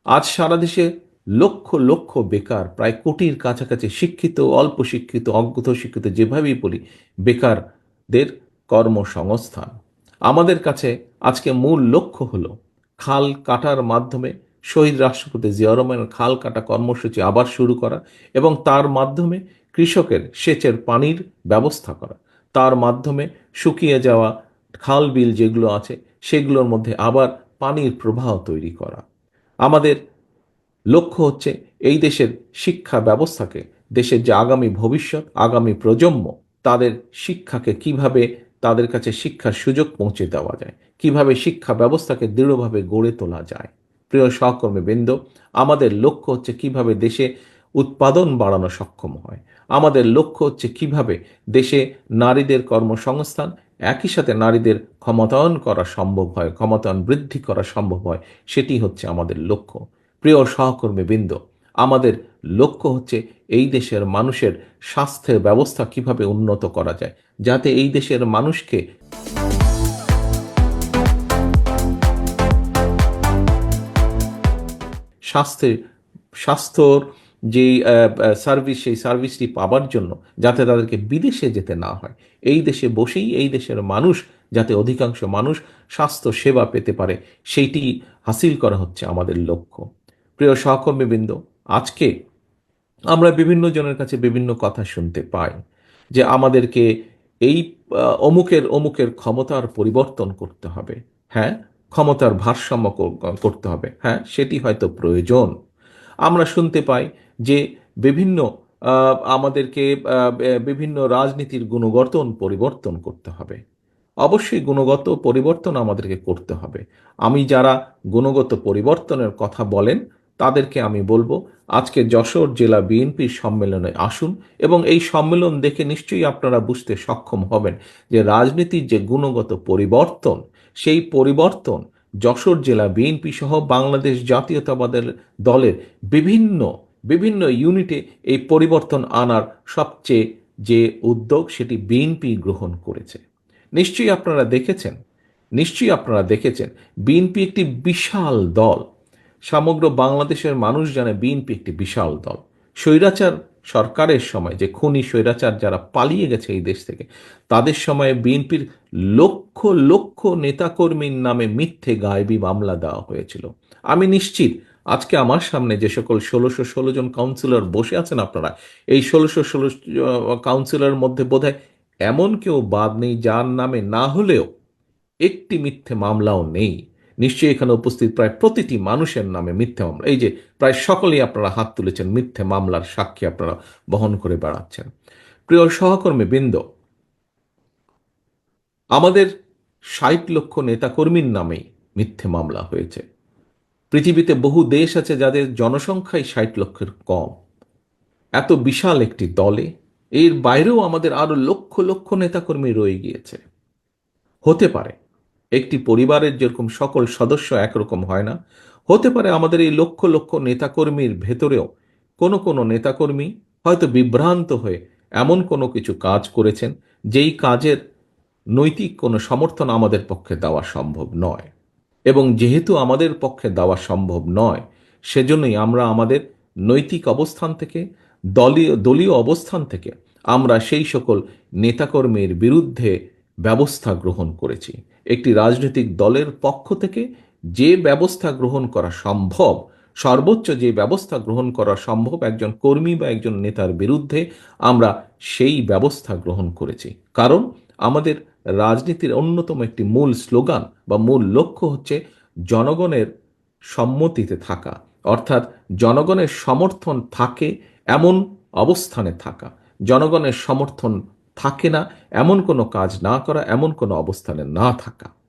আজ সারা দেশে লক্ষ লক্ষ বেকার, প্রায় কোটির কাছাকাছি শিক্ষিত, অল্প শিক্ষিত, অজ্ঞ শিক্ষিত, যেভাবেই বলি, বেকারদের কর্মসংস্থান। আমাদের কাছে আজকে মূল লক্ষ্য হলো খাল কাটার মাধ্যমে শহীদ রাষ্ট্রপতি জিয়াউর রহমানের খাল কাটা কর্মসূচি আবার শুরু করা এবং তার মাধ্যমে কৃষকের সেচের পানির ব্যবস্থা করা, তার মাধ্যমে শুকিয়ে যাওয়া খাল বিল যেগুলো আছে সেগুলোর মধ্যে আবার পানির প্রবাহ তৈরি করা। আমাদের লক্ষ্য হচ্ছে এই দেশের শিক্ষা ব্যবস্থাকে, দেশের যে আগামী ভবিষ্যৎ, আগামী প্রজন্ম, তাদের শিক্ষাকে কিভাবে, তাদের কাছে শিক্ষার সুযোগ পৌঁছে দেওয়া যায়, কিভাবে শিক্ষা ব্যবস্থাকে দৃঢ়ভাবে গড়ে তোলা যায়। প্রিয় সহকর্মীবৃন্দ, আমাদের লক্ষ্য হচ্ছে কিভাবে দেশে উৎপাদন বাড়ানো সক্ষম হয়। আমাদের লক্ষ্য হচ্ছে কিভাবে দেশে নারীদের কর্মসংস্থান, একই সাথে নারীদের ক্ষমতায়ন করা সম্ভব হয়, ক্ষমতায়ন বৃদ্ধি করা সম্ভব হয়, সেটি হচ্ছে আমাদের লক্ষ্য। প্রিয় সহকর্মীবৃন্দ, আমাদের লক্ষ্য হচ্ছে এই দেশের মানুষের স্বাস্থ্যের ব্যবস্থা কিভাবে উন্নত করা যায়, যাতে এই দেশের মানুষকে স্বাস্থ্যে স্বাস্থ্যর যেই সার্ভিস, সেই সার্ভিসটি পাবার জন্য যাতে তাদেরকে বিদেশে যেতে না হয়, এই দেশে বসেই এই দেশের মানুষ যাতে অধিকাংশ মানুষ স্বাস্থ্য সেবা পেতে পারে, সেইটি হাসিল করা হচ্ছে আমাদের লক্ষ্য। প্রিয় সহকর্মীবৃন্দ, আজকে আমরা বিভিন্ন জনের কাছে বিভিন্ন কথা শুনতে পাই যে আমাদেরকে এই অমুকের অমুকের ক্ষমতার পরিবর্তন করতে হবে। হ্যাঁ, ক্ষমতার ভারসাম্য করতে হবে। হ্যাঁ, সেটি হয়তো প্রয়োজন। আমরা শুনতে পাই যে বিভিন্ন আমাদেরকে বিভিন্ন রাজনীতির গুণগত পরিবর্তন করতে হবে। অবশ্যই গুণগত পরিবর্তন আমাদেরকে করতে হবে। আমি যারা গুণগত পরিবর্তনের কথা বলেন তাদেরকে আমি বলবো, আজকে যশোর জেলা বিএনপির সম্মেলনে আসুন এবং এই সম্মেলন দেখে নিশ্চয়ই আপনারা বুঝতে সক্ষম হবেন যে রাজনীতির যে গুণগত পরিবর্তন, সেই পরিবর্তন যশোর জেলা বিএনপি সহ বাংলাদেশ জাতীয়তাবাদের দলের বিভিন্ন বিভিন্ন ইউনিটে এই পরিবর্তন আনার সবচেয়ে যে উদ্যোগ, সেটি বিএনপি গ্রহণ করেছে। নিশ্চয়ই আপনারা দেখেছেন, নিশ্চয়ই আপনারা দেখেছেন, বিএনপি একটি বিশাল দল। সমগ্র বাংলাদেশের মানুষ জানে বিএনপি একটি বিশাল দল। স্বৈরাচার সরকারের সময় যে খুনি স্বৈরাচার যারা পালিয়ে গেছে এই দেশ থেকে, তাদের সময়ে বিএনপির লক্ষ লক্ষ নেতাকর্মীর নামে মিথ্যে গায়েবী মামলা দেওয়া হয়েছিল। আমি নিশ্চিত আজকে আমার সামনে যে সকল ১৬১৬ জন কাউন্সিলর বসে আছেন, আপনারা এই ১৬১৬ কাউন্সিলরের মধ্যে বোধহয় এমন কেউ বাদ নেই যার নামে না হলেও একটি মিথ্যে মামলাও নেই। নিশ্চয়ই এখানে উপস্থিত প্রায় প্রতিটি মানুষের নামে মিথ্যে মামলা, এই যে প্রায় সকলেই আপনারা হাত তুলেছেন, মিথ্যে মামলার সাক্ষী আপনারা বহন করে বেড়াচ্ছেন। প্রিয় সহকর্মী বৃন্দ, আমাদের ৬০ লক্ষ নেতাকর্মীর নামেই মিথ্যে মামলা হয়েছে। পৃথিবীতে বহু দেশ আছে যাদের জনসংখ্যাই ৬০ লক্ষের কম। এত বিশাল একটি দলে এর বাইরেও আমাদের আরো লক্ষ লক্ষ নেতাকর্মী রয়ে গিয়েছে। হতে পারে একটি পরিবারের যেরকম সকল সদস্য একরকম হয় না, হতে পারে আমাদের এই লক্ষ লক্ষ নেতাকর্মীর ভেতরেও কোনো কোনো নেতাকর্মী হয়তো বিভ্রান্ত হয়ে এমন কোনো কিছু কাজ করেছেন যেই কাজের নৈতিক কোনো সমর্থন আমাদের পক্ষে দেওয়া সম্ভব নয়। এবং যেহেতু আমাদের পক্ষে দেওয়া সম্ভব নয়, সেজন্যই আমরা আমাদের নৈতিক অবস্থান থেকে, দলীয় দলীয় অবস্থান থেকে আমরা সেই সকল নেতাকর্মীর বিরুদ্ধে ব্যবস্থা গ্রহণ করেছি। একটি রাজনৈতিক দলের পক্ষ থেকে যে ব্যবস্থা গ্রহণ করা সম্ভব, সর্বোচ্চ যে ব্যবস্থা গ্রহণ করা সম্ভব একজন কর্মী বা একজন নেতার বিরুদ্ধে, আমরা সেই ব্যবস্থা গ্রহণ করেছি। কারণ আমাদের রাজনীতির অন্যতম একটি মূল স্লোগান বা মূল লক্ষ্য হচ্ছে জনগণের সম্মতিতে থাকা, অর্থাৎ জনগণের সমর্থন থাকে এমন অবস্থানে থাকা, জনগণের সমর্থন থাকে না এমন কোনো কাজ না করা, এমন কোনো অবস্থানে না থাকা।